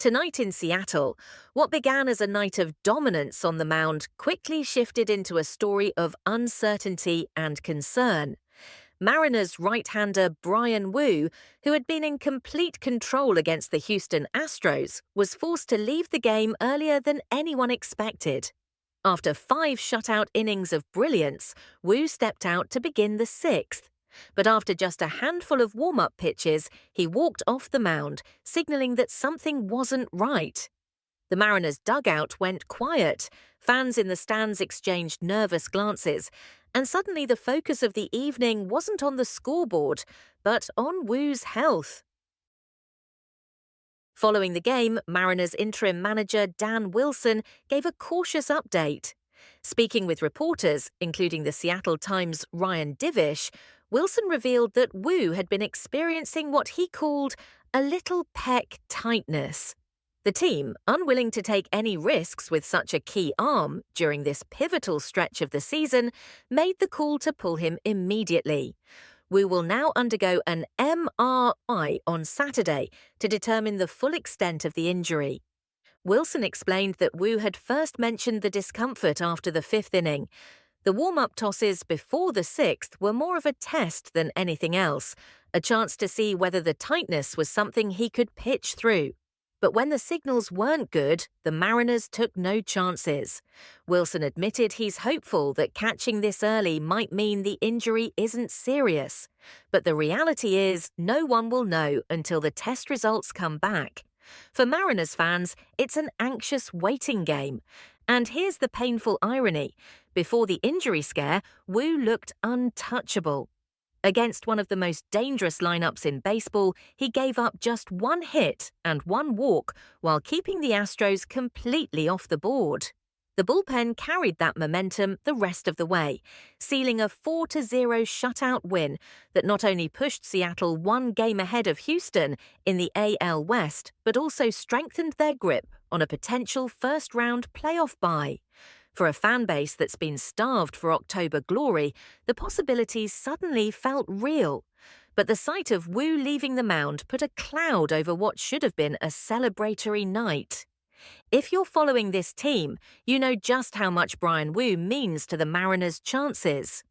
Tonight in Seattle, what began as a night of dominance on the mound quickly shifted into a story of uncertainty and concern. Mariners right-hander Bryan Woo, who had been in complete control against the Houston Astros, was forced to leave the game earlier than anyone expected. After 5 shutout innings of brilliance, Woo stepped out to begin the 6th. But after just a handful of warm-up pitches, he walked off the mound, signaling that something wasn't right. The Mariners' dugout went quiet, fans in the stands exchanged nervous glances, and suddenly the focus of the evening wasn't on the scoreboard, but on Woo's health. Following the game, Mariners interim manager Dan Wilson gave a cautious update. Speaking with reporters, including the Seattle Times' Ryan Divish, Wilson revealed that Woo had been experiencing what he called a little pec tightness. The team, unwilling to take any risks with such a key arm during this pivotal stretch of the season, made the call to pull him immediately. Woo will now undergo an MRI on Saturday to determine the full extent of the injury. Wilson explained that Woo had first mentioned the discomfort after the 5th inning. The warm-up tosses before the 6th were more of a test than anything else, a chance to see whether the tightness was something he could pitch through. But when the signals weren't good, the Mariners took no chances. Wilson admitted he's hopeful that catching this early might mean the injury isn't serious. But the reality is, no one will know until the test results come back. For Mariners fans, it's an anxious waiting game. And here's the painful irony. Before the injury scare, Woo looked untouchable. Against one of the most dangerous lineups in baseball, he gave up just 1 hit and 1 walk while keeping the Astros completely off the board. The bullpen carried that momentum the rest of the way, sealing a 4-0 shutout win that not only pushed Seattle 1 game ahead of Houston in the AL West, but also strengthened their grip on a potential first-round playoff bye. For a fan base that's been starved for October glory, the possibilities suddenly felt real. But the sight of Woo leaving the mound put a cloud over what should have been a celebratory night. If you're following this team, you know just how much Bryan Woo means to the Mariners' chances.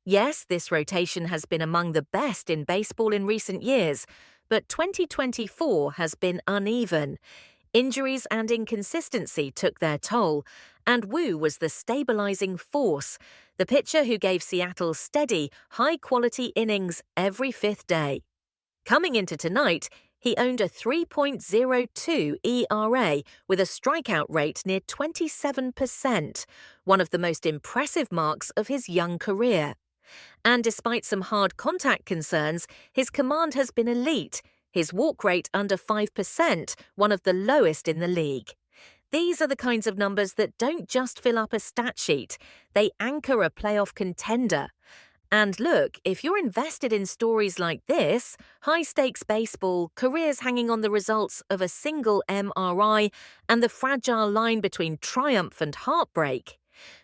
Yes, this rotation has been among the best in baseball in recent years, but 2024 has been uneven. Injuries and inconsistency took their toll, and Woo was the stabilizing force, the pitcher who gave Seattle steady, high-quality innings every 5th day. Coming into tonight, he owned a 3.02 ERA with a strikeout rate near 27%, one of the most impressive marks of his young career. And despite some hard contact concerns, his command has been elite, his walk rate under 5%, one of the lowest in the league. These are the kinds of numbers that don't just fill up a stat sheet, they anchor a playoff contender. And look, if you're invested in stories like this, high-stakes baseball, careers hanging on the results of a single MRI, and the fragile line between triumph and heartbreak,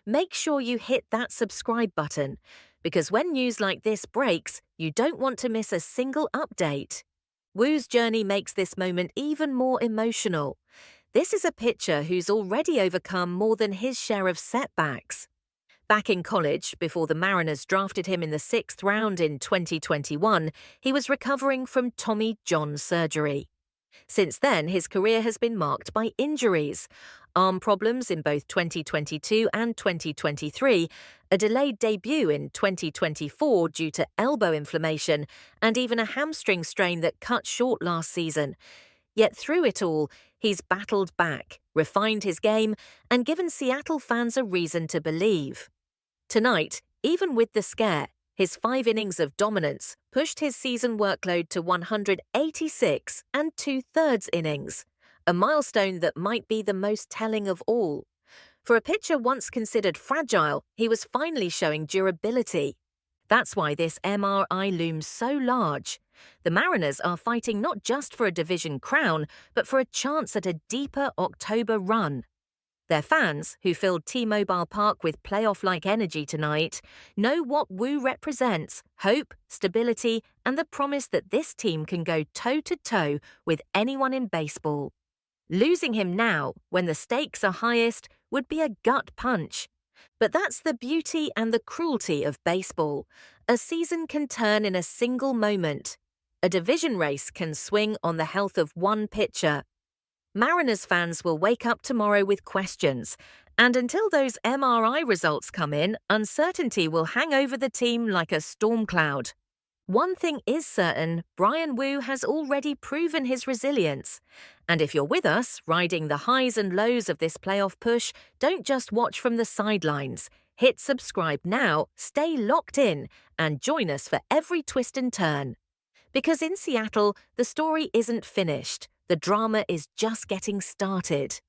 make sure you hit that subscribe button, because when news like this breaks, you don't want to miss a single update. Woo's journey makes this moment even more emotional. This is a pitcher who's already overcome more than his share of setbacks. Back in college, before the Mariners drafted him in the 6th round in 2021, he was recovering from Tommy John surgery. Since then, his career has been marked by injuries, arm problems in both 2022 and 2023, a delayed debut in 2024 due to elbow inflammation, and even a hamstring strain that cut short last season. Yet through it all, he's battled back, refined his game, and given Seattle fans a reason to believe. Tonight, even with the scare, his 5 innings of dominance pushed his season workload to 186 and 2/3 innings, a milestone that might be the most telling of all. For a pitcher once considered fragile, he was finally showing durability. That's why this MRI looms so large. The Mariners are fighting not just for a division crown, but for a chance at a deeper October run. Their fans, who filled T-Mobile Park with playoff-like energy tonight, know what Woo represents: hope, stability, and the promise that this team can go toe-to-toe with anyone in baseball. Losing him now, when the stakes are highest, would be a gut punch. But that's the beauty and the cruelty of baseball. A season can turn in a single moment. A division race can swing on the health of one pitcher. Mariners fans will wake up tomorrow with questions, and until those MRI results come in, uncertainty will hang over the team like a storm cloud. One thing is certain, Bryan Woo has already proven his resilience. And if you're with us, riding the highs and lows of this playoff push, don't just watch from the sidelines. Hit subscribe now, stay locked in, and join us for every twist and turn. Because in Seattle, the story isn't finished. The drama is just getting started.